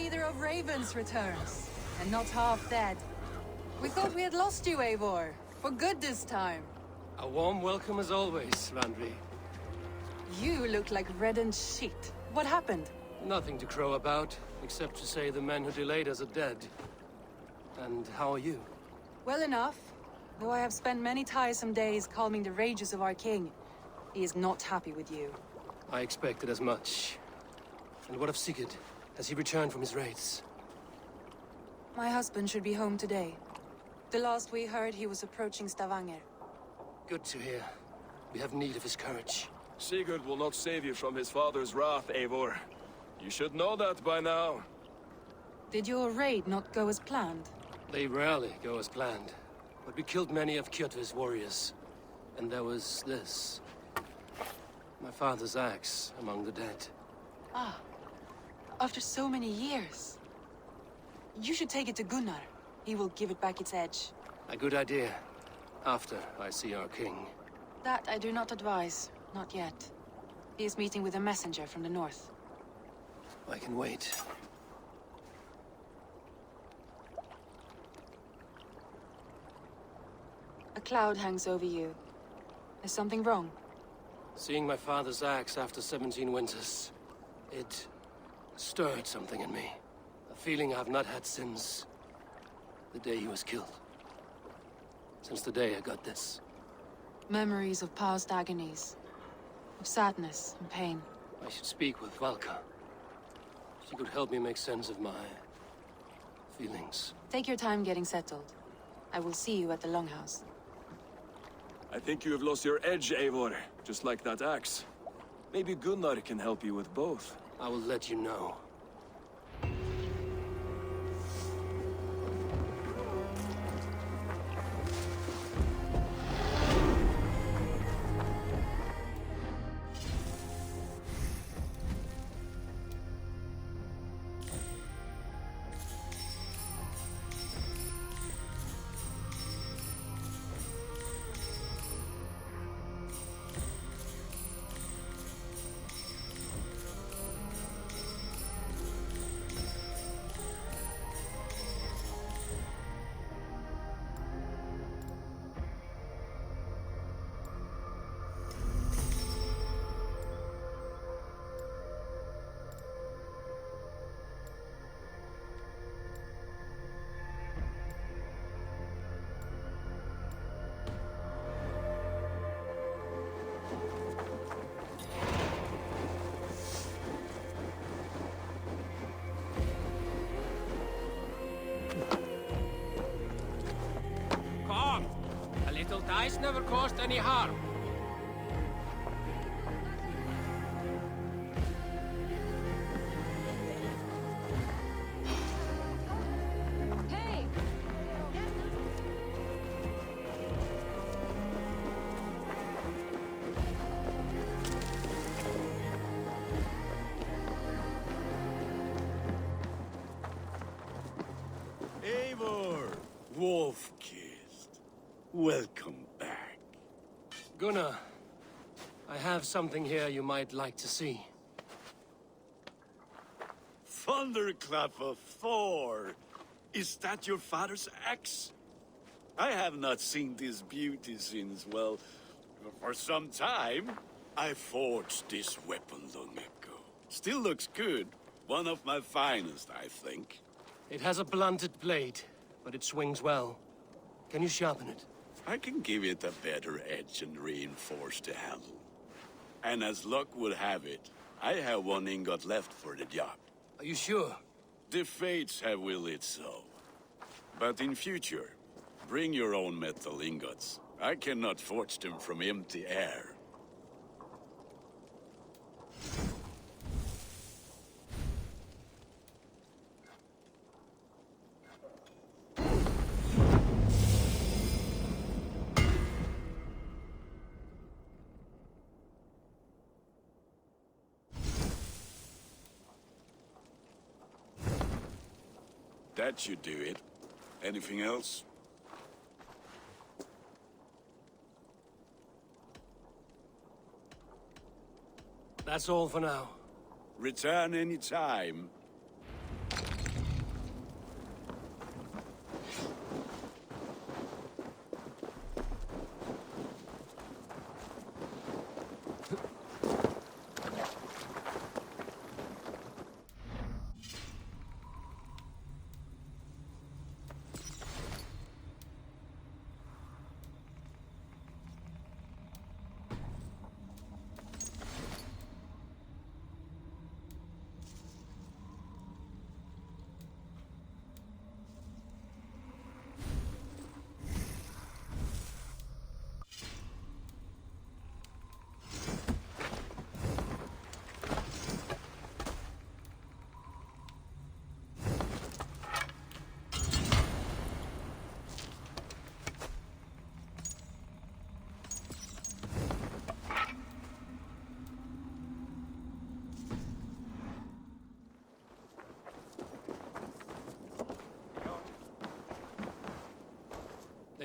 leader of ravens returns, and not half dead. We thought we had lost you, Eivor. For good this time. A warm welcome as always, Randvi. You look like reddened shit. What happened? Nothing to crow about, except to say the men who delayed us are dead. And how are you? Well enough. Though I have spent many tiresome days calming the rages of our king. He is not happy with you. I expected as much. And what of Sigurd? Has he returned from his raids? My husband should be home today. The last we heard, he was approaching Stavanger. Good to hear. We have need of his courage. Sigurd will not save you from his father's wrath, Eivor. You should know that by now. Did your raid not go as planned? They rarely go as planned. But we killed many of Kjotve's warriors. And there was this. My father's axe among the dead. Ah. After so many years. You should take it to Gunnar. He will give it back its edge. A good idea. After I see our king. That I do not advise. Not yet. He is meeting with a messenger from the north. I can wait. A cloud hangs over you. Is something wrong? Seeing my father's axe after 17 winters, it stirred something in me. A feeling I've not had since the day he was killed. Since the day I got this. Memories of past agonies. Of sadness and pain. I should speak with Valka. She could help me make sense of my feelings. Take your time getting settled. I will see you at the Longhouse. I think you have lost your edge, Eivor, just like that axe. Maybe Gunnar can help you with both. I will let you know. Come! A little dice never caused any harm. Hey! Eivor! Wolf-kissed. Welcome back. Gunnar, I have something here you might like to see. Thunderclap of Thor! Is that your father's axe? I have not seen this beauty since, well, for some time. I forged this weapon long ago. Still looks good. One of my finest, I think. It has a blunted blade, but it swings well. Can you sharpen it? I can give it a better edge and reinforce the handle. And as luck would have it, I have one ingot left for the job. Are you sure? The fates have willed it so. But in future, bring your own metal ingots. I cannot forge them from empty air. That should do it. Anything else? That's all for now. Return any time.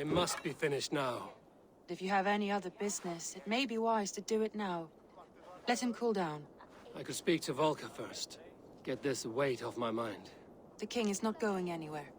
They must be finished now. If you have any other business, it may be wise to do it now. Let him cool down. I could speak to Volker first. Get this weight off my mind. The king is not going anywhere.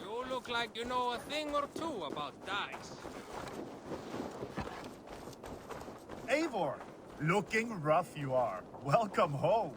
You look like you know a thing or two about dice. Eivor, looking rough you are. Welcome home.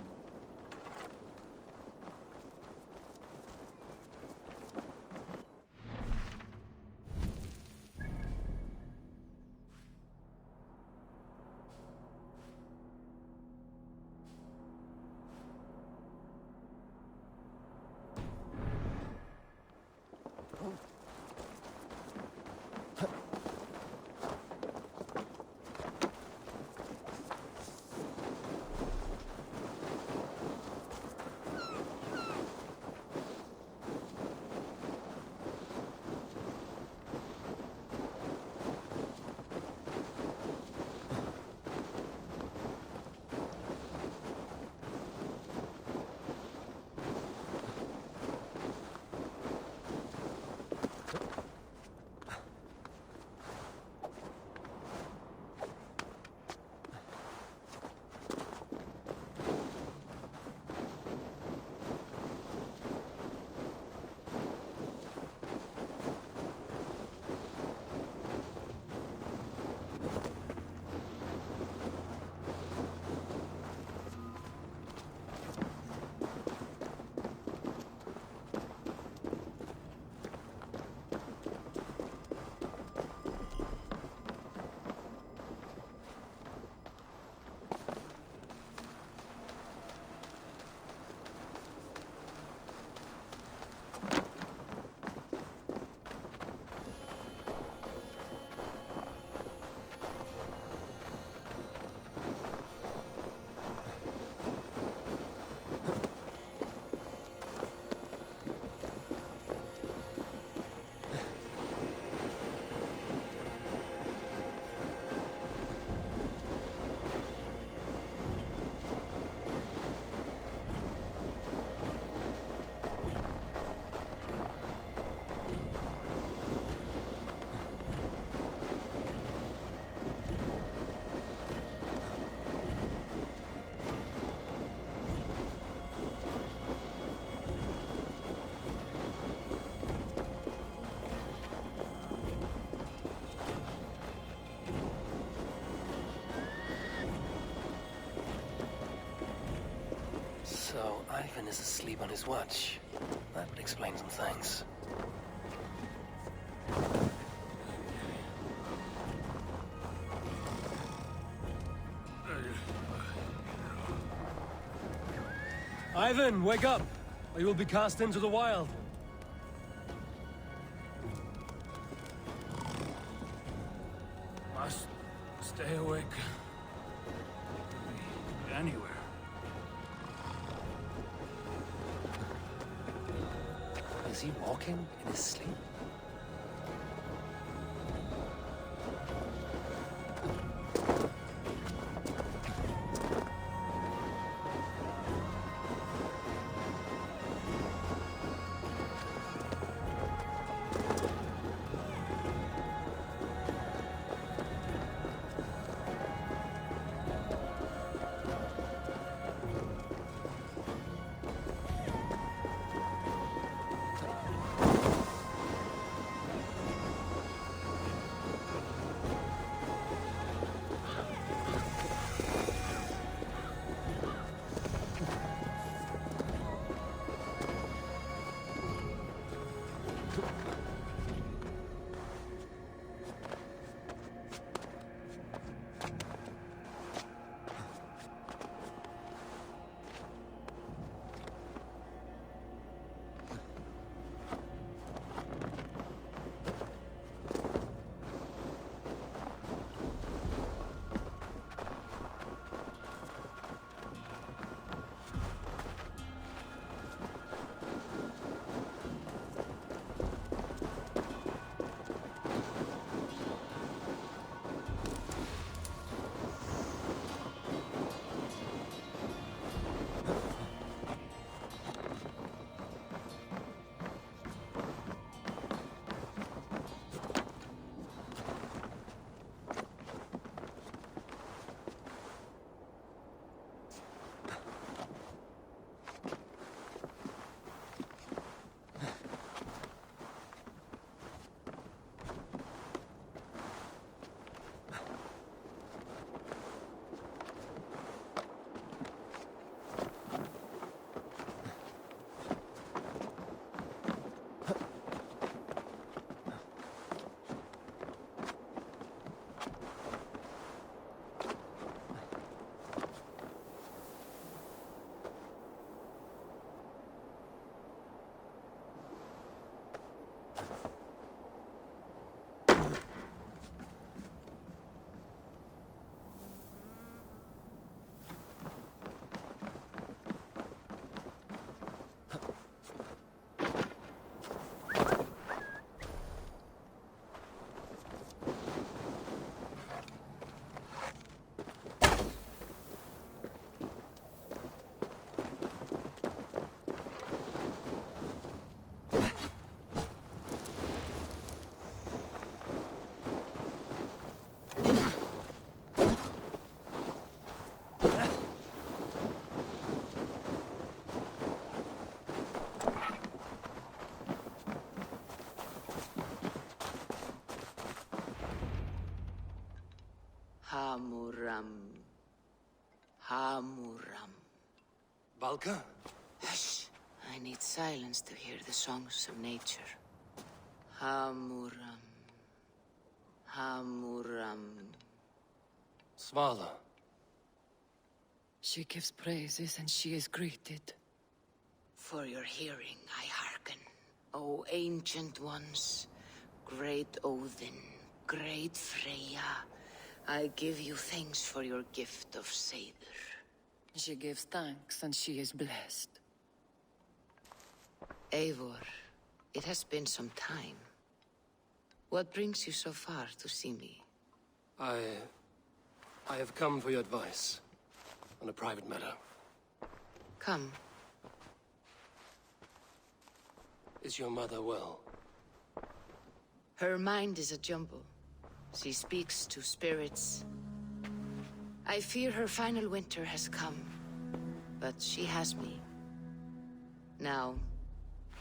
So, Ivan is asleep on his watch. That would explain some things. Ivan, wake up! Or you will be cast into the wild. Must stay awake. Anywhere. Is he walking in his sleep? Valka? Hush. I need silence to hear the songs of nature. Hamuram. Hamuram. Svala. She gives praises and she is greeted. For your hearing, I hearken. O ancient ones, great Odin, great Freya, I give you thanks for your gift of Seidr. She gives thanks and she is blessed. Eivor, it has been some time. What brings you so far to see me? I have come for your advice on a private matter. Come. Is your mother well? Her mind is a jumble. She speaks to spirits. I fear her final winter has come, but she has me. Now,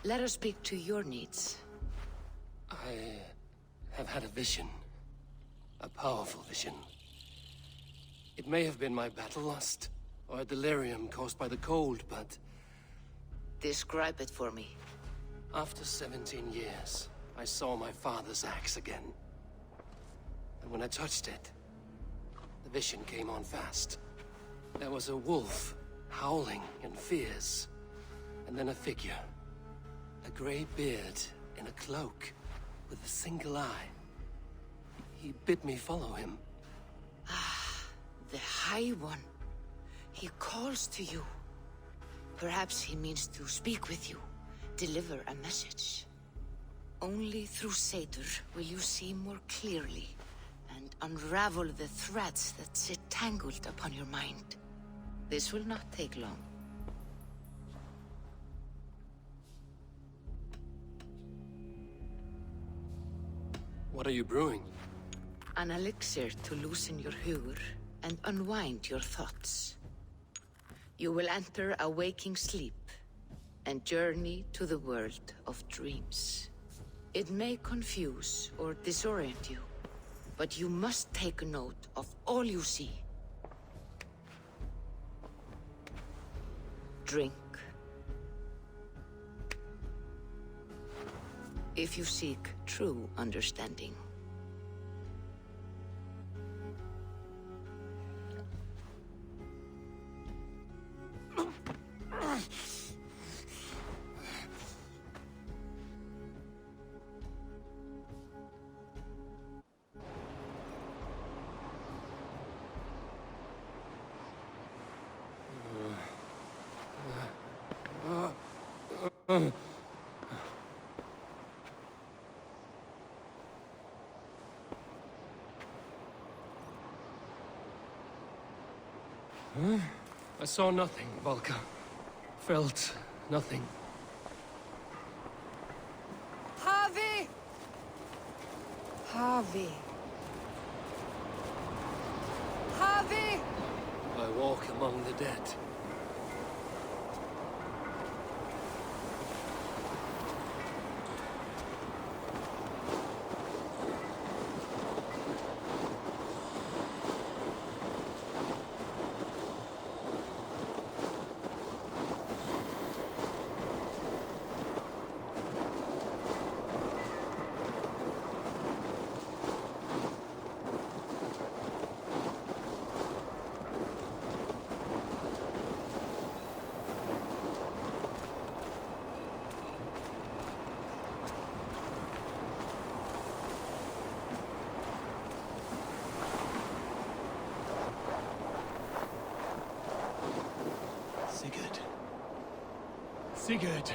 let us speak to your needs. I have had a vision. A powerful vision. It may have been my battle lust, or a delirium caused by the cold, but Describe it for me. after 17 years, I saw my father's axe again. And when I touched it, the vision came on fast. There was a wolf, howling and fierce, and then a figure. A gray beard in a cloak, with a single eye. He bid me follow him. The High One. He calls to you. Perhaps he means to speak with you, deliver a message. Only through Seidr will you see more clearly and unravel the threads that sit tangled upon your mind. This will not take long. What are you brewing? An elixir to loosen your hugur and unwind your thoughts. You will enter a waking sleep and journey to the world of dreams. It may confuse or disorient you, but you must take note of all you see. Drink. If you seek true understanding. I saw nothing, Valka. Felt nothing. Harvey! Harvey. Harvey! I walk among the dead. Sigurd. Sigurd!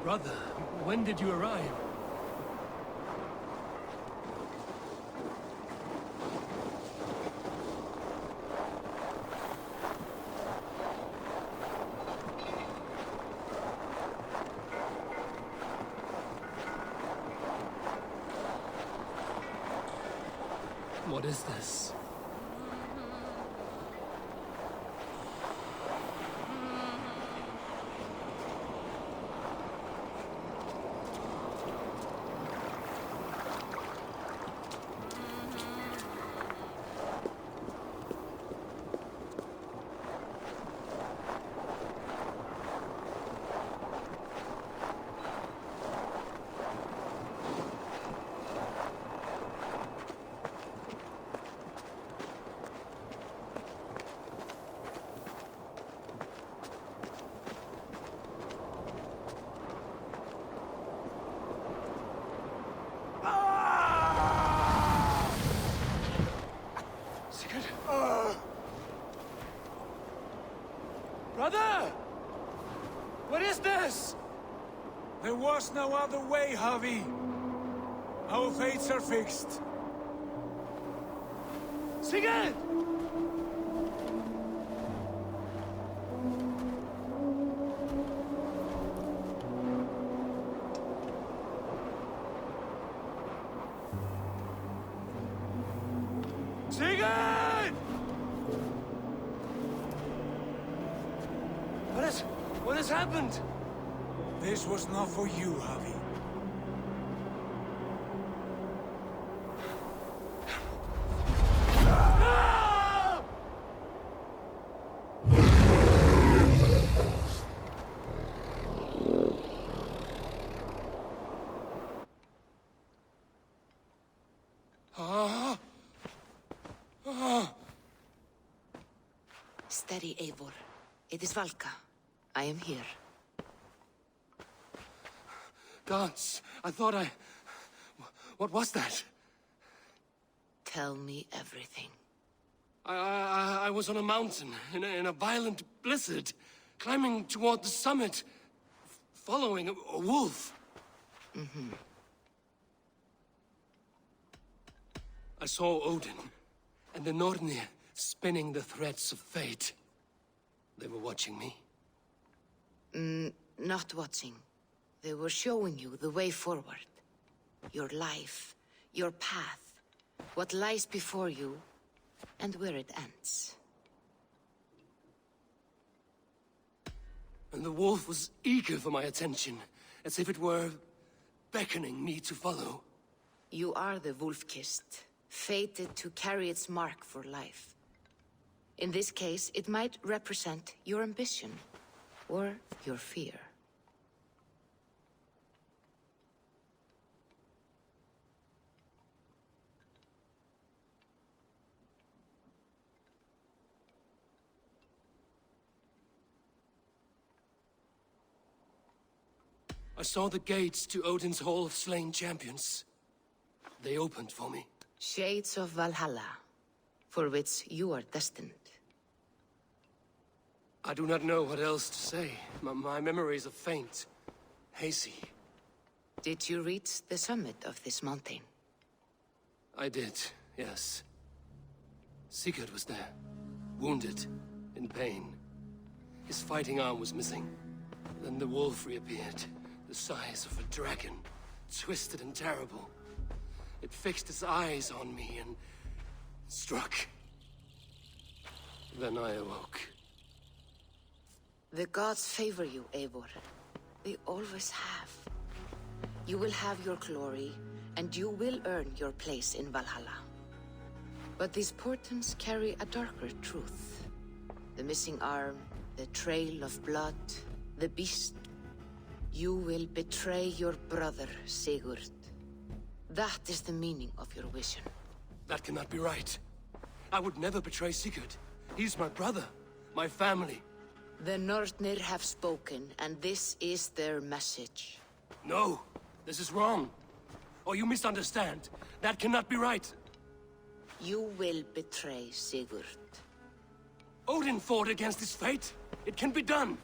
Brother, when did you arrive? What is this? There's no other way, Javi. Our fates are fixed. Sigurd! Sigurd! What has happened? This was not for you, Javi. Steady, Eivor. It is Valka. I am here. Gods, I thought I... What was that? Tell me everything. I was on a mountain, in a violent blizzard, climbing toward the summit, following a wolf. I saw Odin, and the Nornir spinning the threads of fate. They were watching me. Not watching. They were showing you the way forward. Your life, your path, what lies before you, and where it ends. And the wolf was eager for my attention, as if it were beckoning me to follow. You are the wolf-kissed, fated to carry its mark for life. In this case, it might represent your ambition, or your fear. I saw the gates to Odin's Hall of Slain Champions. They opened for me. Shades of Valhalla, for which you are destined. I do not know what else to say. My memories are faint, hazy. Did you reach the summit of this mountain? I did, yes. Sigurd was there, wounded, in pain. His fighting arm was missing. Then the wolf reappeared, the size of a dragon, twisted and terrible. It fixed its eyes on me and struck. Then I awoke. The gods favor you, Eivor. They always have. You will have your glory, and you will earn your place in Valhalla. But these portents carry a darker truth. The missing arm, the trail of blood, the beast. You will betray your brother, Sigurd. That is the meaning of your vision. That cannot be right. I would never betray Sigurd. He's my brother, my family. The Nornir have spoken, and this is their message. No, this is wrong. Or you misunderstand. That cannot be right. You will betray Sigurd. Odin fought against his fate. It can be done.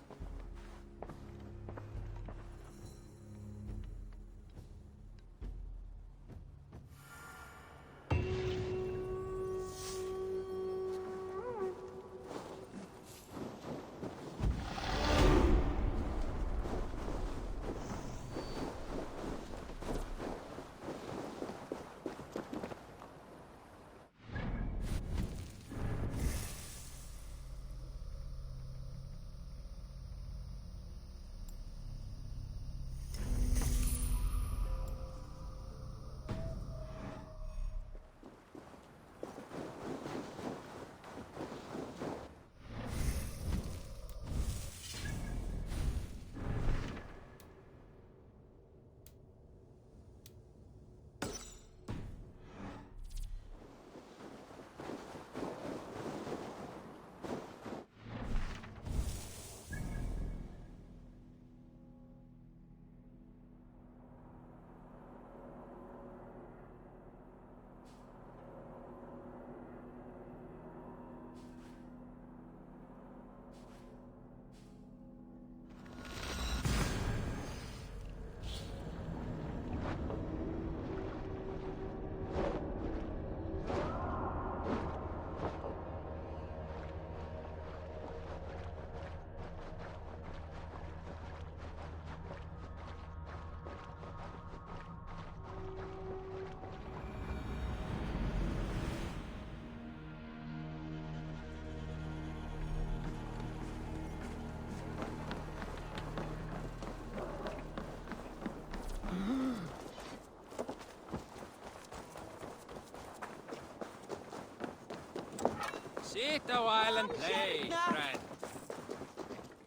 Sit a while and play, friend.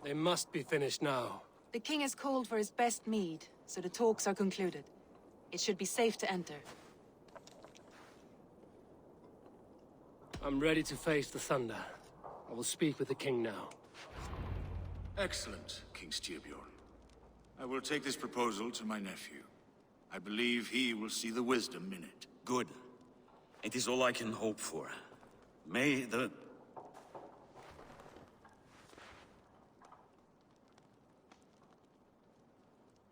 They must be finished now. The king has called for his best mead, so the talks are concluded. It should be safe to enter. I'm ready to face the thunder. I will speak with the king now. Excellent, King Styrbjorn. I will take this proposal to my nephew. I believe he will see the wisdom in it. Good. It is all I can hope for. May the...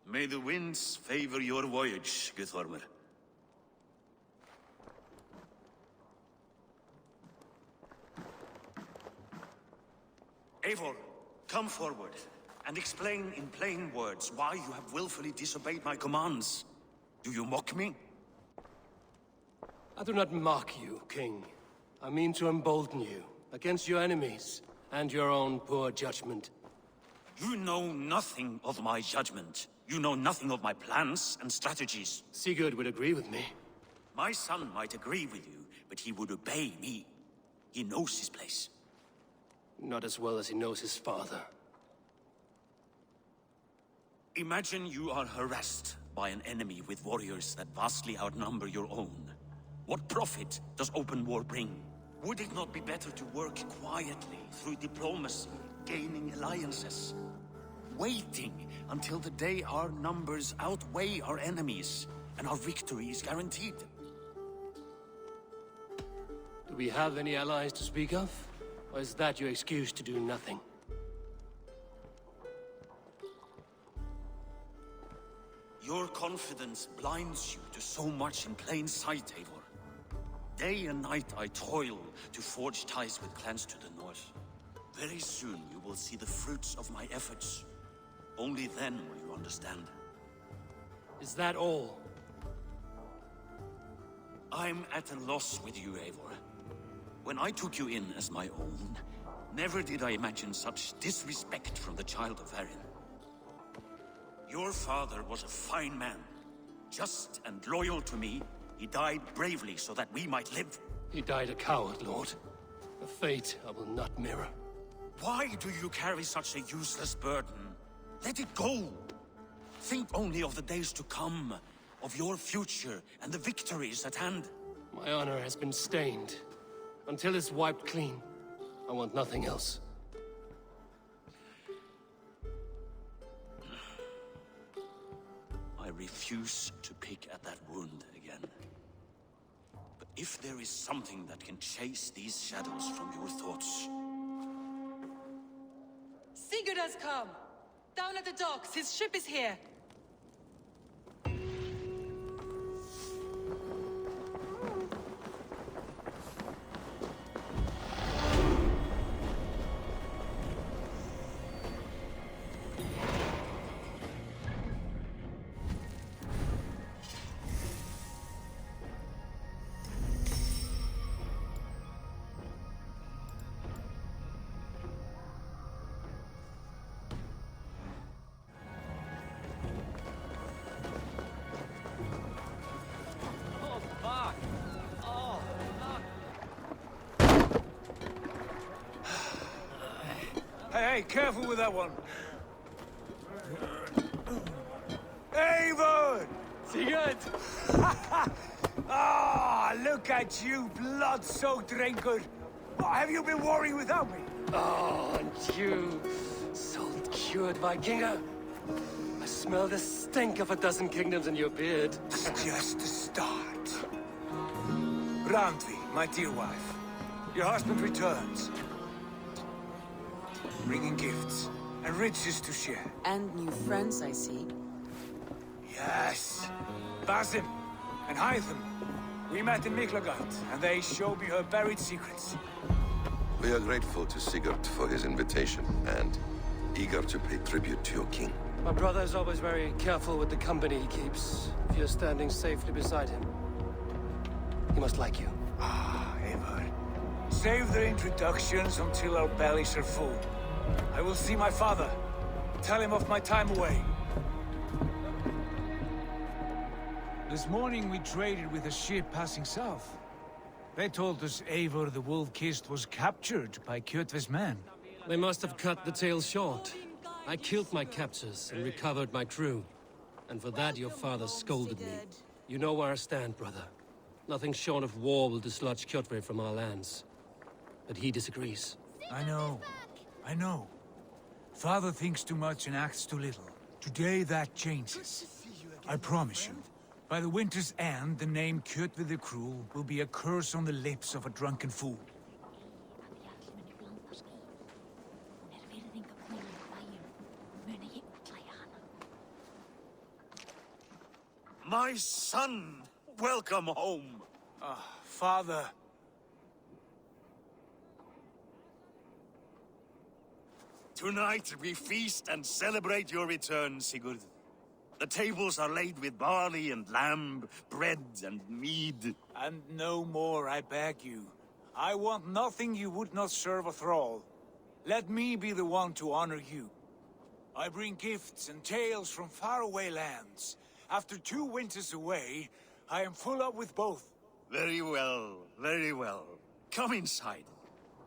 May the winds favor your voyage, Guthormer. Eivor, come forward, and explain in plain words why you have willfully disobeyed my commands. Do you mock me? I do not mock you, King. I mean to embolden you against your enemies and your own poor judgment. You know nothing of my judgment. You know nothing of my plans and strategies. Sigurd would agree with me. My son might agree with you, but he would obey me. He knows his place. Not as well as he knows his father. Imagine you are harassed by an enemy with warriors that vastly outnumber your own. What profit does open war bring? Would it not be better to work quietly through diplomacy, gaining alliances? Waiting until the day our numbers outweigh our enemies, and our victory is guaranteed. Do we have any allies to speak of? Or is that your excuse to do nothing? Your confidence blinds you to so much in plain sight, Eivor. Day and night I toil to forge ties with clans to the north. Very soon you will see the fruits of my efforts. Only then will you understand. Is that all? I'm at a loss with you, Eivor. When I took you in as my own, never did I imagine such disrespect from the child of Varin. Your father was a fine man. Just and loyal to me, he died bravely so that we might live. He died a coward, Lord. A fate I will not mirror. Why do you carry such a useless burden? Let it go! Think only of the days to come, of your future and the victories at hand. My honor has been stained. Until it's wiped clean, I want nothing else. I refuse to pick at that wound again. But if there is something that can chase these shadows from your thoughts... Sigurd has come! Down at the docks, his ship is here! Hey, careful with that one. Eivor! Sigurd! Ah, look at you, blood-soaked rancor. What, have you been warring without me? Oh, and you, salt-cured Vikinger. I smell the stink of a dozen kingdoms in your beard. It's just the start. Randvi, my dear wife, your husband returns. Bringing gifts and riches to share. And new friends, I see. Yes. Basim and Hytham. We met in Miklagard, and they showed me her buried secrets. We are grateful to Sigurd for his invitation, and eager to pay tribute to your king. My brother is always very careful with the company he keeps. If you're standing safely beside him, he must like you. Ah, Eivor. Save the introductions until our bellies are full. I will see my father. Tell him of my time away. This morning we traded with a ship passing south. They told us Eivor the Wolf-Kissed was captured by Kjotve's men. They must have cut the tale short. I killed my captors and recovered my crew. And for that your father scolded me. You know where I stand, brother. Nothing short of war will dislodge Kjotve from our lands. But he disagrees. I know. I know. Father thinks too much and acts too little. Today that changes. I promise you. By the winter's end, the name Kjotve the Cruel will be a curse on the lips of a drunken fool. My son! Welcome home! Father. Tonight we feast and celebrate your return, Sigurd. The tables are laid with barley and lamb, bread and mead. And no more, I beg you. I want nothing you would not serve a thrall. Let me be the one to honor you. I bring gifts and tales from faraway lands. After 2 winters away, I am full up with both. Very well, very well. Come inside.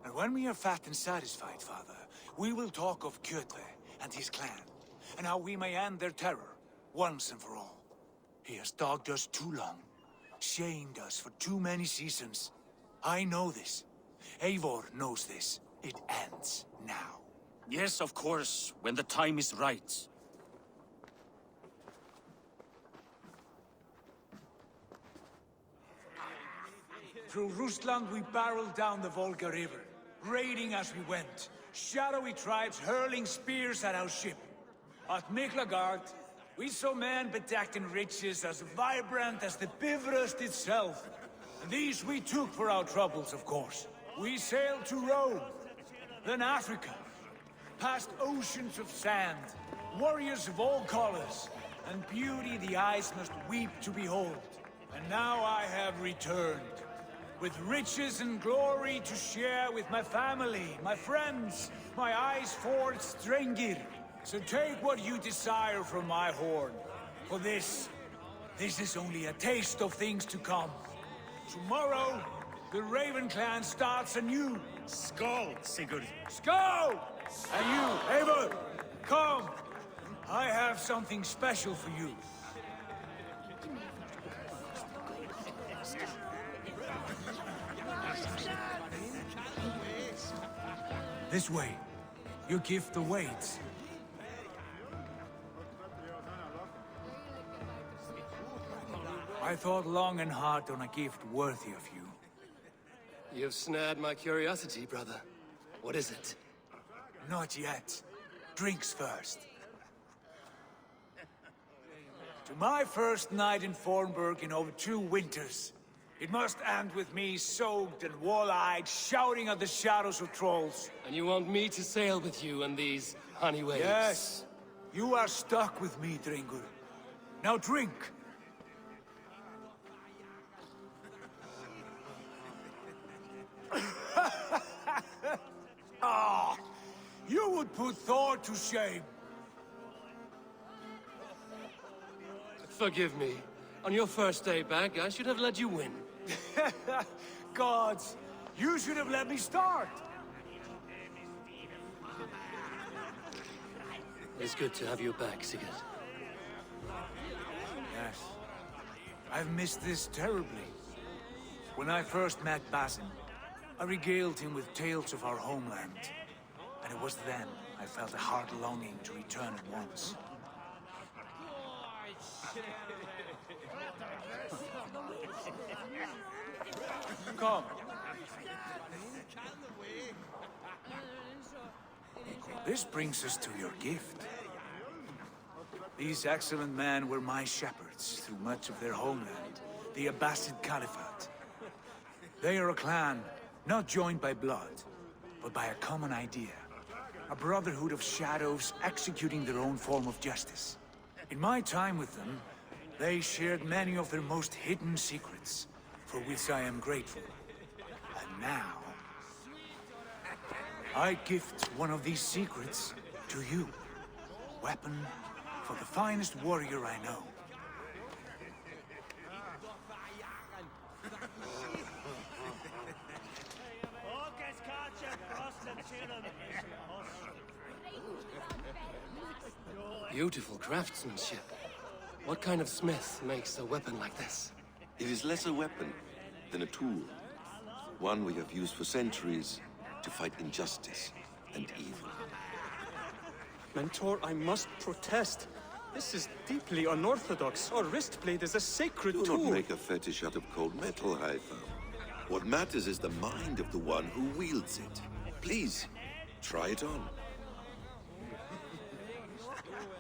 And when we are fat and satisfied, Father, we will talk of Kjotve and his clan, and how we may end their terror, once and for all. He has dogged us too long, shamed us for too many seasons. I know this. Eivor knows this. It ends now. Yes, of course, when the time is right. Through Rusland we barreled down the Volga River, raiding as we went. Shadowy tribes hurling spears at our ship. At Miklagard, we saw men bedecked in riches as vibrant as the Bifrost itself. And these we took for our troubles, of course. We sailed to Rome, then Africa, past oceans of sand, warriors of all colors, and beauty the eyes must weep to behold. And now I have returned, with riches and glory to share with my family, my friends, my eyes-forged Strengir. So take what you desire from my hoard. For this is only a taste of things to come. Tomorrow, the Raven clan starts anew. Skål, Sigurd. Skål! And you, Eivor, come. I have something special for you. This way. Your gift awaits. I thought long and hard on a gift worthy of you. You've snared my curiosity, brother. What is it? Not yet. Drinks first. To my first night in Fornburg in over 2 winters. It must end with me soaked and wall-eyed, shouting at the shadows of trolls. And you want me to sail with you on these honey waves? Yes. You are stuck with me, Dringur. Now drink. Ah, you would put Thor to shame. Forgive me. On your first day back, I should have let you win. Gods, you should have let me start. It's good to have you back, Sigurd. Yes. I've missed this terribly. When I first met Basin, I regaled him with tales of our homeland. And it was then I felt a heart longing to return at once. Come. This brings us to your gift. These excellent men were my shepherds through much of their homeland, the Abbasid Caliphate. They are a clan, not joined by blood, but by a common idea. A brotherhood of shadows executing their own form of justice. In my time with them, they shared many of their most hidden secrets, for which I am grateful. And now, I gift one of these secrets to you. Weapon for the finest warrior I know. Beautiful craftsmanship. What kind of smith makes a weapon like this? It is less a weapon than a tool. One we have used for centuries to fight injustice and evil. Mentor, I must protest. This is deeply unorthodox. Our wrist blade is a sacred Do tool. not make a fetish out of cold metal, Haifa. What matters is the mind of the one who wields it. Please, try it on.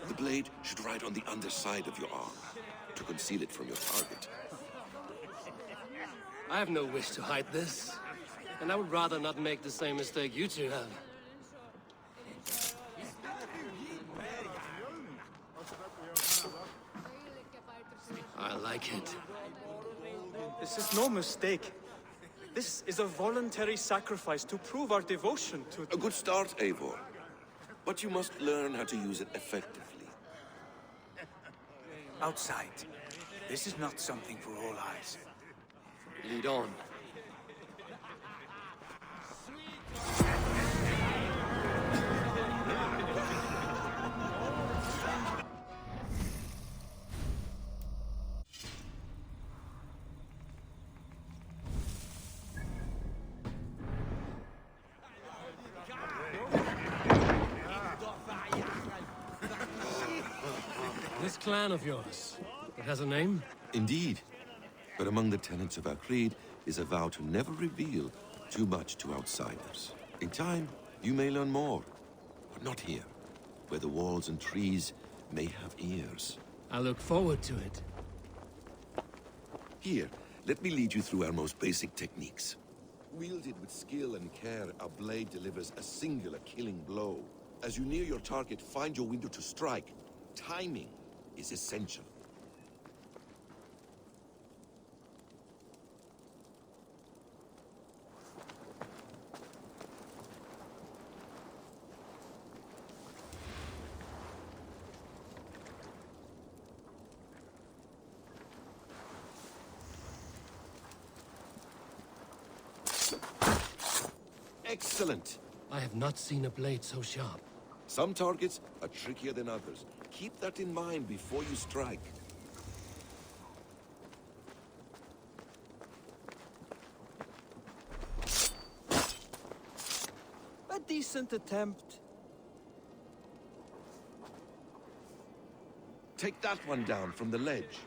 The blade should ride on the underside of your arm to conceal it from your target. I have no wish to hide this, and I would rather not make the same mistake you two have. I like it. This is no mistake. This is a voluntary sacrifice to prove our devotion to... A good start, Eivor. But you must learn how to use it effectively. Outside. This is not something for all eyes. Lead on. This clan of yours, it has a name? Indeed. But among the tenets of our creed is a vow to never reveal too much to outsiders. In time, you may learn more, but not here, where the walls and trees may have ears. I look forward to it. Here, let me lead you through our most basic techniques. Wielded with skill and care, our blade delivers a singular killing blow. As you near your target, find your window to strike. Timing is essential. Excellent! I have not seen a blade so sharp. Some targets are trickier than others. Keep that in mind before you strike. A decent attempt. Take that one down from the ledge.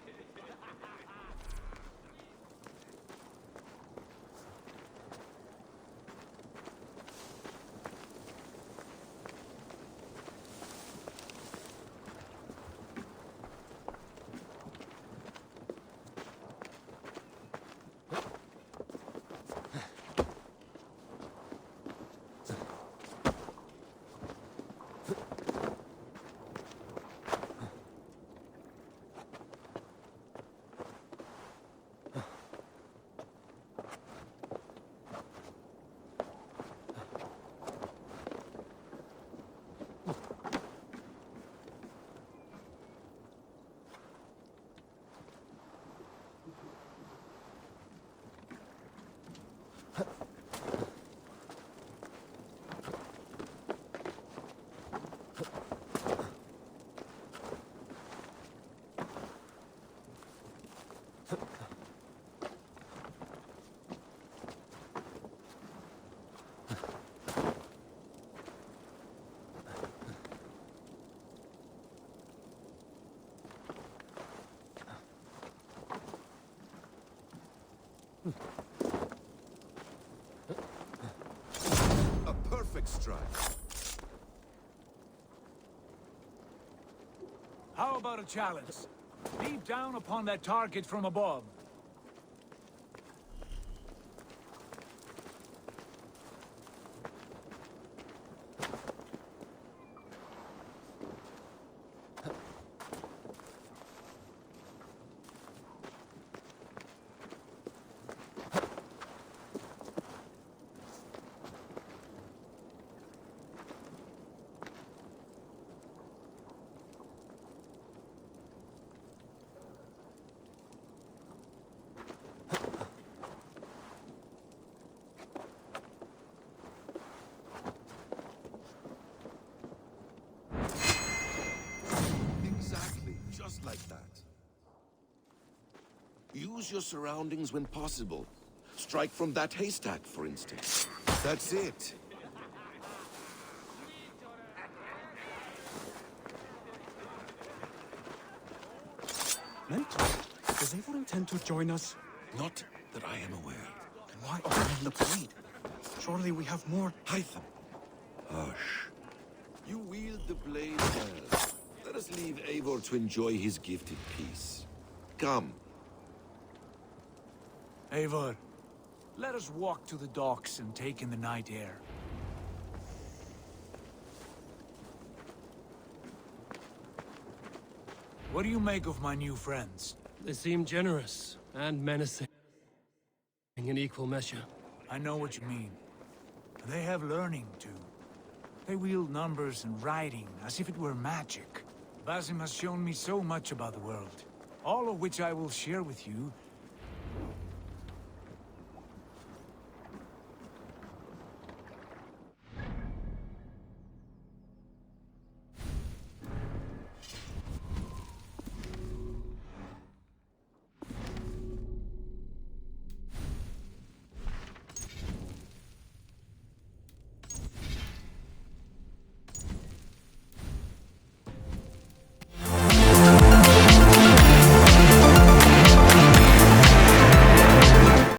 A perfect strike. How about a challenge? Leap down upon that target from above. Use your surroundings when possible. Strike from that haystack, for instance. That's it. Mentor, does Eivor intend to join us? Not that I am aware. Then why abandon the blade? Surely we have more... Hytham. Hush. You wield the blade well. Let us leave Eivor to enjoy his gift in peace. Come. Eivor, let us walk to the docks and take in the night air. What do you make of my new friends? They seem generous and menacing in equal measure. I know what you mean. They have learning, too. They wield numbers and writing as if it were magic. Basim has shown me so much about the world, all of which I will share with you